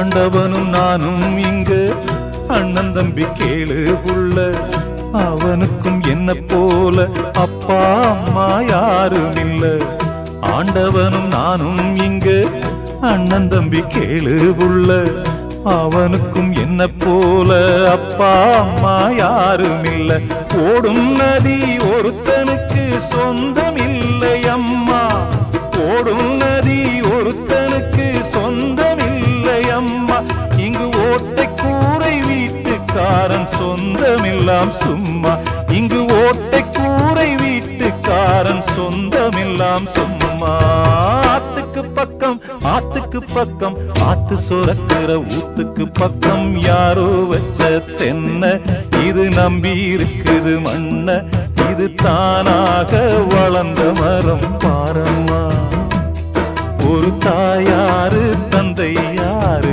ஆண்டவனும் நானும் இங்கு அண்ணன் தம்பி கேளு புள்ள, அவனுக்கும் என்ன போல அப்பா அம்மா யாரும் இல்ல. ஆண்டவனும் நானும் இங்கு அண்ணன் தம்பி கேளு புள்ள, அவனுக்கும் என்ன போல அப்பா அம்மா யாரும் இல்ல. ஓடும் நதி ஒருத்தனுக்கு சொந்தம் இல்லை அம்மா, ஓடும் நதி ஒருத்தனுக்கு சொந்தம் இல்லை அம்மா. இங்கு ஓட்டை கூரை வீட்டுக்காரன் சொந்தமெல்லாம் சும்மா, இங்கு ஓட்டை கூரை வீட்டுக்காரன் சொந்தமெல்லாம் சும்மா. ஆத்துக்கு பக்கம் ஆத்துக்கு பக்கம் ஆத்து சுரக்கிற ஊத்துக்கு பக்கம் யாரோ வச்ச தென்ன, இது நம்பி இருக்குது மண்ண, இது தானாக வளர்ந்த மரம் பாரம்மா. ஒரு தாயாரு தந்தை யாரு